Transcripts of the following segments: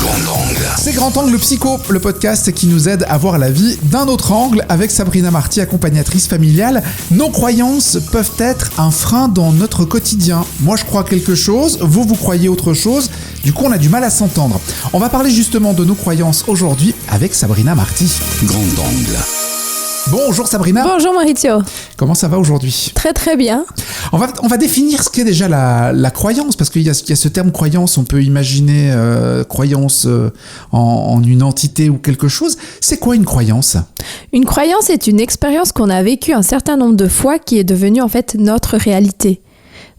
Grand Angle. C'est Grand Angle Psycho, le podcast qui nous aide à voir la vie d'un autre angle avec Sabrina Marty, accompagnatrice familiale. Nos croyances peuvent être un frein dans notre quotidien. Moi, je crois quelque chose, vous croyez autre chose. Du coup, on a du mal à s'entendre. On va parler justement de nos croyances aujourd'hui avec Sabrina Marty. Grand Angle. Bonjour Sabrina. Bonjour Maurizio. Comment ça va aujourd'hui ? Très très bien. On va définir ce qu'est déjà la croyance, parce qu'il y a ce terme croyance, on peut imaginer croyance en une entité ou quelque chose. C'est quoi une croyance ? Une croyance est une expérience qu'on a vécue un certain nombre de fois qui est devenue en fait notre réalité.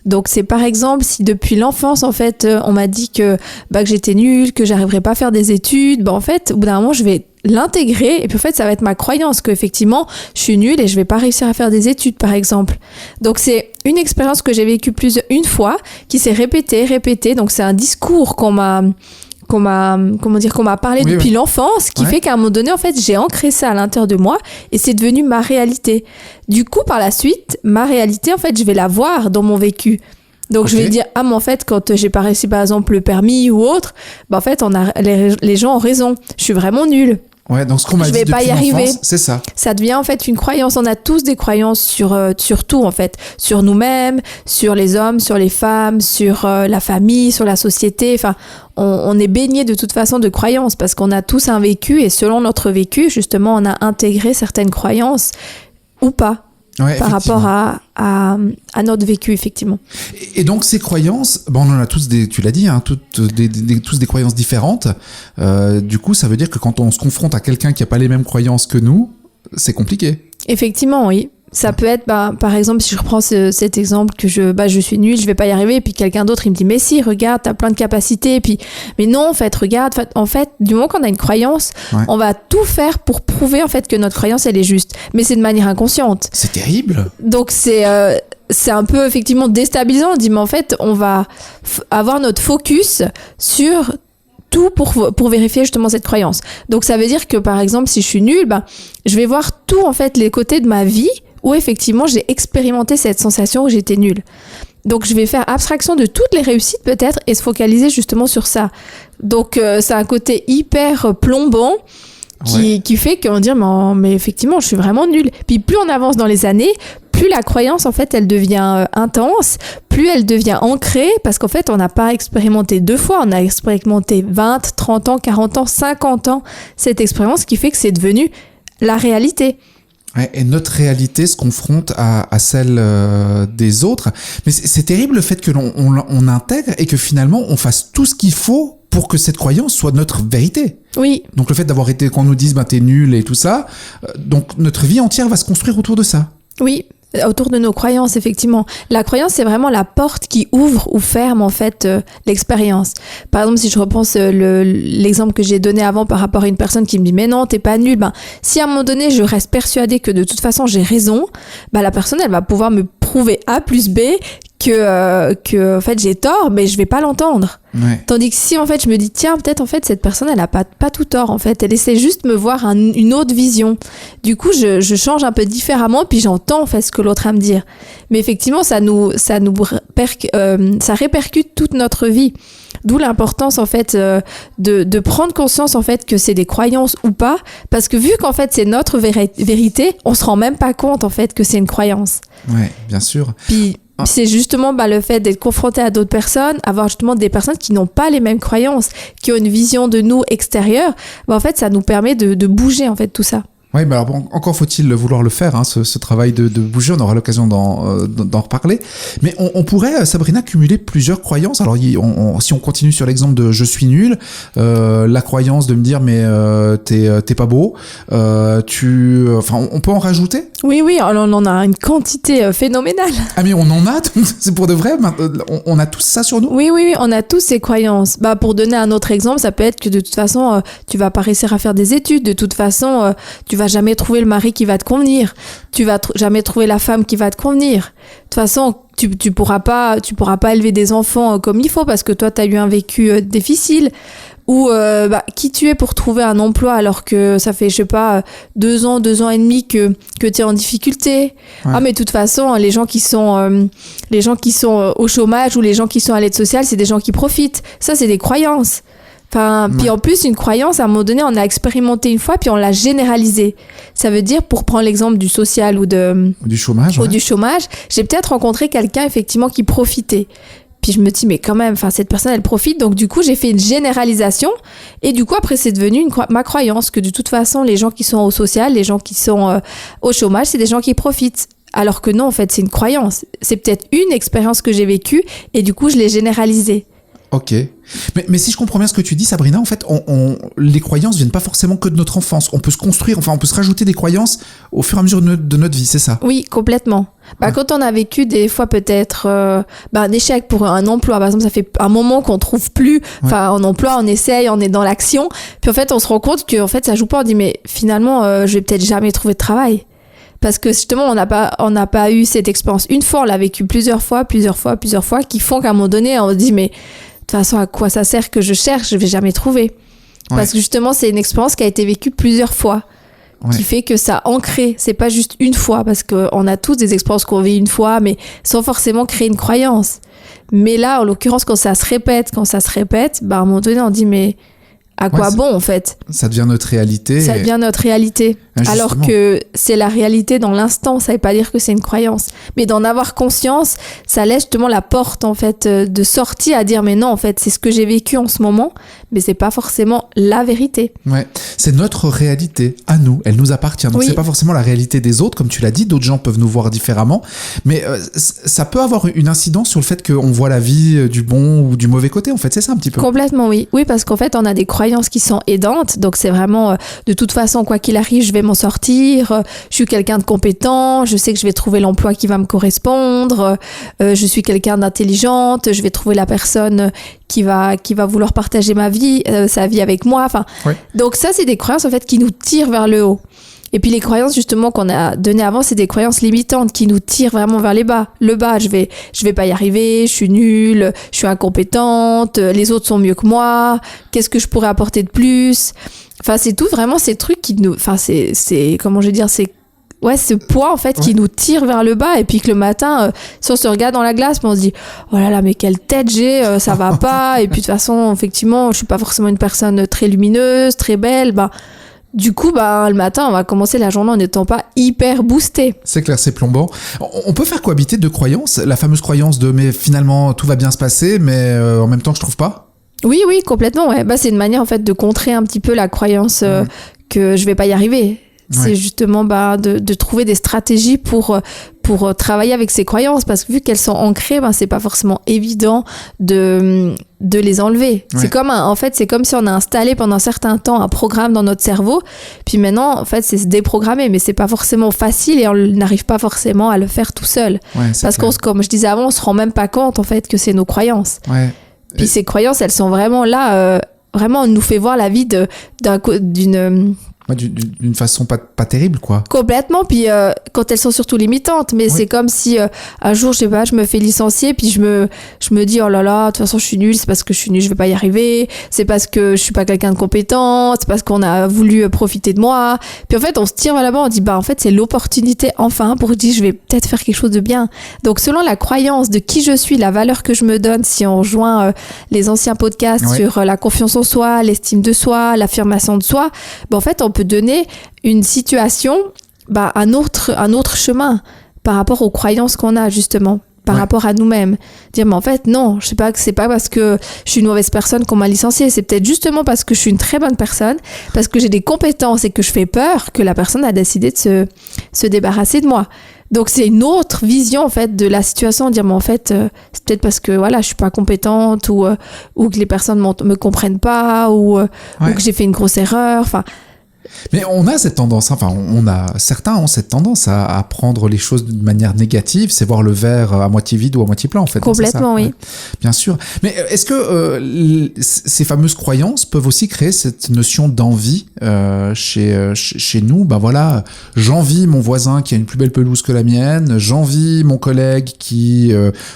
Donc c'est par exemple si depuis l'enfance en fait on m'a dit que j'étais nulle, que j'arriverais pas à faire des études, en fait au bout d'un moment je vais l'intégrer et puis en fait ça va être ma croyance qu'effectivement je suis nulle et je vais pas réussir à faire des études par exemple. Donc c'est une expérience que j'ai vécue une fois qui s'est répétée, donc c'est un discours qu'on m'a parlé depuis l'enfance, qui fait qu'à un moment donné, en fait, j'ai ancré ça à l'intérieur de moi et c'est devenu ma réalité. Du coup, par la suite, ma réalité, en fait, je vais la voir dans mon vécu. Donc, je vais dire, mais en fait, quand j'ai pas réussi, par exemple, le permis ou autre, en fait, les gens ont raison. Je suis vraiment nulle. Ouais, donc ce qu'on m'a dit depuis l'enfance, c'est ça. Ça devient en fait une croyance. On a tous des croyances sur tout en fait, sur nous-mêmes, sur les hommes, sur les femmes, sur la famille, sur la société. Enfin, on est baigné de toute façon de croyances parce qu'on a tous un vécu et selon notre vécu, justement, on a intégré certaines croyances ou pas. Ouais, par rapport à notre vécu, effectivement. Et donc, ces croyances, on en a tous tu l'as dit, tous des croyances différentes. Du coup, ça veut dire que quand on se confronte à quelqu'un qui n'a pas les mêmes croyances que nous, c'est compliqué. Effectivement, oui. Ça peut être, par exemple, si je reprends cet exemple que je suis nulle, je vais pas y arriver, et puis quelqu'un d'autre, il me dit, mais si, regarde, t'as plein de capacités, et puis, mais non, en fait, regarde, en fait, du moment qu'on a une croyance, on va tout faire pour prouver, en fait, que notre croyance, elle est juste. Mais c'est de manière inconsciente. C'est terrible. Donc, c'est un peu, effectivement, déstabilisant. On dit, mais en fait, on va avoir notre focus sur tout pour vérifier justement cette croyance. Donc, ça veut dire que, par exemple, si je suis nulle, je vais voir tout, en fait, les côtés de ma vie où effectivement j'ai expérimenté cette sensation où j'étais nulle. Donc je vais faire abstraction de toutes les réussites peut-être et se focaliser justement sur ça. Donc c'est un côté hyper plombant qui fait qu'on dit mais effectivement je suis vraiment nulle. Puis plus on avance dans les années, plus la croyance en fait elle devient intense, plus elle devient ancrée parce qu'en fait on n'a pas expérimenté deux fois, on a expérimenté 20, 30 ans, 40 ans, 50 ans cette expérience qui fait que c'est devenu la réalité. Ouais, et notre réalité se confronte à celle des autres. Mais c'est terrible le fait que on intègre et que finalement on fasse tout ce qu'il faut pour que cette croyance soit notre vérité. Oui. Donc le fait d'avoir été, qu'on nous dise t'es nul et tout ça, donc notre vie entière va se construire autour de ça. Oui. Autour de nos croyances, effectivement. La croyance, c'est vraiment la porte qui ouvre ou ferme, en fait, l'expérience. Par exemple, si je repense l'exemple que j'ai donné avant par rapport à une personne qui me dit « Mais non, t'es pas nul », si à un moment donné, je reste persuadée que de toute façon, j'ai raison, la personne, elle va pouvoir me prouver A plus B que en fait, j'ai tort, mais je vais pas l'entendre. Ouais. Tandis que si, en fait, je me dis « Tiens, peut-être, en fait, cette personne, elle a pas tout tort, en fait. Elle essaie juste de me voir une autre vision. » Du coup, je change un peu différemment, puis j'entends, en fait, ce que l'autre a à me dire. Mais effectivement, ça répercute toute notre vie. D'où l'importance, en fait, de prendre conscience, en fait, que c'est des croyances ou pas. Parce que vu qu'en fait, c'est notre vérité, on se rend même pas compte, en fait, que c'est une croyance. Ouais, bien sûr. Puis c'est justement le fait d'être confronté à d'autres personnes, avoir justement des personnes qui n'ont pas les mêmes croyances, qui ont une vision de nous extérieure, en fait, ça nous permet de bouger, en fait, tout ça. Oui, mais alors encore faut-il vouloir le faire, ce travail de bouger, on aura l'occasion d'en reparler. Mais on pourrait, Sabrina, cumuler plusieurs croyances. Alors si on continue sur l'exemple de je suis nul, la croyance de me dire mais t'es pas beau, on peut en rajouter ? Oui, on en a une quantité phénoménale. Ah mais on en a, c'est pour de vrai, on a tous ça sur nous ? Oui, on a tous ces croyances. Pour donner un autre exemple, ça peut être que de toute façon, tu vas pas réussir à faire des études, de toute façon, tu vas jamais trouver le mari qui va te convenir, tu vas jamais trouver la femme qui va te convenir. De toute façon, tu pourras pas élever des enfants comme il faut parce que toi, tu as eu un vécu difficile. Ou qui tu es pour trouver un emploi alors que ça fait, je sais pas, 2 ans et demi que tu es en difficulté. Ouais. Ah mais de toute façon, les gens qui sont au chômage ou les gens qui sont à l'aide sociale, c'est des gens qui profitent. Ça, c'est des croyances. Enfin, puis en plus, une croyance, à un moment donné, on a expérimenté une fois, puis on l'a généralisée. Ça veut dire, pour prendre l'exemple du social ou du chômage, du chômage, j'ai peut-être rencontré quelqu'un, effectivement, qui profitait. Puis je me dis, mais quand même, enfin, cette personne, elle profite. Donc, du coup, j'ai fait une généralisation. Et du coup, après, c'est devenu ma croyance que de toute façon, les gens qui sont au social, les gens qui sont au chômage, c'est des gens qui profitent. Alors que non, en fait, c'est une croyance. C'est peut-être une expérience que j'ai vécue et du coup, je l'ai généralisée. Ok. Mais si je comprends bien ce que tu dis, Sabrina, en fait, les croyances viennent pas forcément que de notre enfance. On peut se construire, enfin, on peut se rajouter des croyances au fur et à mesure de notre vie, c'est ça? Oui, complètement. Quand on a vécu des fois peut-être un échec pour un emploi, par exemple, ça fait un moment qu'on trouve plus, un emploi, on essaye, on est dans l'action, puis en fait, on se rend compte que en fait, ça joue pas. On dit, mais finalement, je vais peut-être jamais trouver de travail. Parce que justement, on n'a pas eu cette expérience une fois, on l'a vécu plusieurs fois, qui font qu'à un moment donné, on se dit, mais de toute façon, à quoi ça sert que je cherche, je vais jamais trouver. Parce que justement, c'est une expérience qui a été vécue plusieurs fois, qui fait que ça a ancré. C'est pas juste une fois, parce qu'on a tous des expériences qu'on vit une fois, mais sans forcément créer une croyance. Mais là, en l'occurrence, quand ça se répète, à un moment donné, on dit, mais à quoi bon, en fait? Ça devient notre réalité. Ça devient notre réalité. Alors que c'est la réalité dans l'instant. Ça veut pas dire que c'est une croyance. Mais d'en avoir conscience, ça laisse justement la porte, en fait, de sortie à dire, mais non, en fait, c'est ce que j'ai vécu en ce moment, mais c'est pas forcément la vérité. Ouais. C'est notre réalité, à nous. Elle nous appartient. Donc, c'est pas forcément la réalité des autres, comme tu l'as dit. D'autres gens peuvent nous voir différemment. Mais ça peut avoir une incidence sur le fait qu'on voit la vie du bon ou du mauvais côté, en fait. C'est ça, un petit peu. Complètement, oui. Oui, parce qu'en fait, on a des croyances qui sont aidantes. Donc, c'est vraiment, de toute façon, quoi qu'il arrive, je vais m'en sortir. Je suis quelqu'un de compétent. Je sais que je vais trouver l'emploi qui va me correspondre. Je suis quelqu'un d'intelligente. Je vais trouver la personne qui va vouloir partager sa vie avec moi. Enfin, donc ça, c'est des croyances, en fait, qui nous tirent vers le haut. Et puis les croyances justement qu'on a données avant, c'est des croyances limitantes qui nous tirent vraiment vers les bas. Le bas, je vais pas y arriver, je suis nulle, je suis incompétente, les autres sont mieux que moi, qu'est-ce que je pourrais apporter de plus? Enfin, c'est tout vraiment ces trucs qui nous, enfin c'est comment je vais dire, c'est ce poids en fait qui nous tire vers le bas, et puis que le matin si on se regarde dans la glace, on se dit oh là là, mais quelle tête j'ai, ça va pas. Et puis de toute façon, effectivement, je suis pas forcément une personne très lumineuse, très belle. Du coup, le matin, on va commencer la journée en n'étant pas hyper boosté. C'est clair, c'est plombant. On peut faire cohabiter deux croyances, la fameuse croyance de mais finalement tout va bien se passer, mais en même temps je trouve pas. Oui, complètement. Ouais. C'est une manière en fait de contrer un petit peu la croyance que je vais pas y arriver. C'est justement de trouver des stratégies pour travailler avec ces croyances, parce que vu qu'elles sont ancrées, c'est pas forcément évident de les enlever. C'est comme c'est comme si on a installé pendant un certain temps un programme dans notre cerveau, puis maintenant en fait c'est se déprogrammer, mais c'est pas forcément facile et on n'arrive pas forcément à le faire tout seul. Parce qu'on, comme je disais avant, on se rend même pas compte en fait que c'est nos croyances. Puis ces croyances, elles sont vraiment là, vraiment on nous fait voir la vie d'une façon pas terrible, quoi. Complètement. Puis quand elles sont surtout limitantes, mais c'est comme si un jour, je sais pas, je me fais licencier, puis je me dis oh là là, de toute façon je suis nulle, c'est parce que je suis nulle, je vais pas y arriver, c'est parce que je suis pas quelqu'un de compétent, c'est parce qu'on a voulu profiter de moi. Puis en fait on se tire vers là-bas, on dit en fait c'est l'opportunité enfin pour dire je vais peut-être faire quelque chose de bien. Donc selon la croyance de qui je suis, la valeur que je me donne, si on rejoint les anciens podcasts sur la confiance en soi, l'estime de soi, l'affirmation de soi, en fait on peut donner une situation, un autre chemin par rapport aux croyances qu'on a justement, par rapport à nous-mêmes. Dire mais en fait non, je sais pas que c'est pas parce que je suis une mauvaise personne qu'on m'a licenciée, c'est peut-être justement parce que je suis une très bonne personne, parce que j'ai des compétences et que je fais peur, que la personne a décidé de se débarrasser de moi. Donc c'est une autre vision en fait de la situation, dire mais en fait c'est peut-être parce que je suis pas compétente ou que les personnes me comprennent pas ou que j'ai fait une grosse erreur, enfin. Mais on a cette tendance, certains ont cette tendance à prendre les choses de manière négative, c'est voir le verre à moitié vide ou à moitié plein, en fait. Complètement, oui. Bien sûr. Mais est-ce que ces fameuses croyances peuvent aussi créer cette notion d'envie chez nous? J'envie mon voisin qui a une plus belle pelouse que la mienne, j'envie mon collègue qui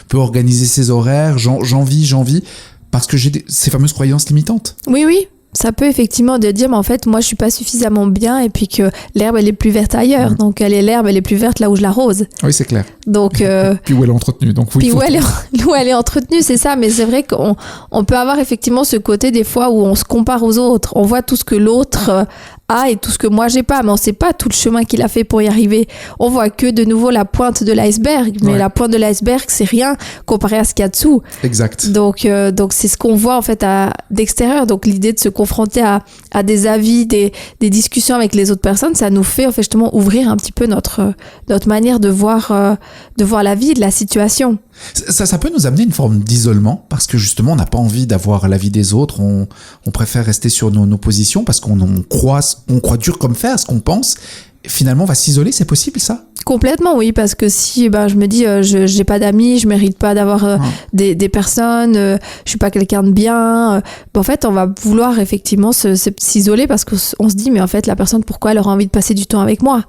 peut organiser ses horaires, j'envie, parce que j'ai ces fameuses croyances limitantes. Oui. Ça peut effectivement de dire, mais en fait, moi, je suis pas suffisamment bien et puis que l'herbe, elle est plus verte ailleurs. Donc, l'herbe, elle est plus verte là où je l'arrose. Oui, c'est clair. Donc, puis où elle est entretenue. Donc, oui, puis où elle est entretenue, c'est ça. Mais c'est vrai qu'on peut avoir effectivement ce côté des fois où on se compare aux autres. On voit tout ce que l'autre a et tout ce que moi, j'ai pas. Mais on sait pas tout le chemin qu'il a fait pour y arriver. On voit que de nouveau la pointe de l'iceberg. Mais la pointe de l'iceberg, c'est rien comparé à ce qu'il y a dessous. Exact. Donc c'est ce qu'on voit en fait d'extérieur. Donc l'idée de se confronter à des avis, des discussions avec les autres personnes, ça nous fait en fait justement ouvrir un petit peu notre manière de voir la vie, de la situation. Ça peut nous amener une forme d'isolement parce que justement on n'a pas envie d'avoir l'avis des autres, on préfère rester sur nos positions parce qu'on croit dur comme fer à ce qu'on pense. Finalement on va s'isoler, c'est possible ça? Complètement, oui, parce que si je me dis j'ai pas d'amis, je mérite pas d'avoir des personnes, je suis pas quelqu'un de bien, en fait on va vouloir effectivement s'isoler parce qu'on se dit mais en fait la personne pourquoi elle aura envie de passer du temps avec moi?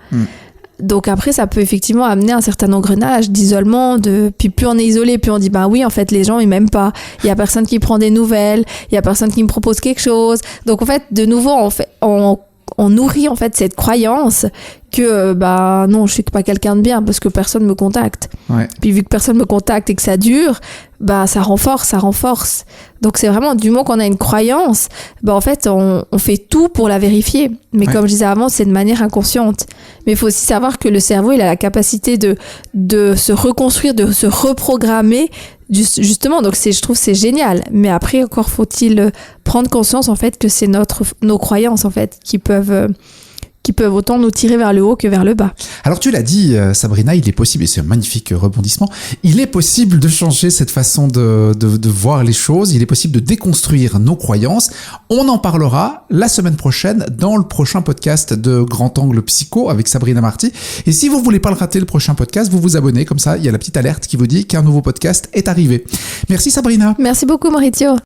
Donc après ça peut effectivement amener un certain engrenage d'isolement, puis plus on est isolé, plus on dit oui en fait les gens ils m'aiment pas, il y a personne qui prend des nouvelles, il y a personne qui me propose quelque chose. Donc en fait de nouveau on nourrit en fait cette croyance que non je suis pas quelqu'un de bien parce que personne me contacte. Puis vu que personne me contacte et que ça dure, ça renforce. Donc c'est vraiment du moment qu'on a une croyance, en fait on fait tout pour la vérifier. Mais comme je disais avant, c'est de manière inconsciente. Mais il faut aussi savoir que le cerveau il a la capacité de se reconstruire, de se reprogrammer justement. Donc je trouve c'est génial. Mais après encore faut-il prendre conscience en fait que c'est nos croyances en fait qui peuvent autant nous tirer vers le haut que vers le bas. Alors tu l'as dit Sabrina, il est possible, et c'est un magnifique rebondissement, il est possible de changer cette façon de voir les choses, il est possible de déconstruire nos croyances. On en parlera la semaine prochaine dans le prochain podcast de Grand Angle Psycho avec Sabrina Marty. Et si vous voulez pas le rater le prochain podcast, vous vous abonnez, comme ça il y a la petite alerte qui vous dit qu'un nouveau podcast est arrivé. Merci Sabrina. Merci beaucoup Maurizio.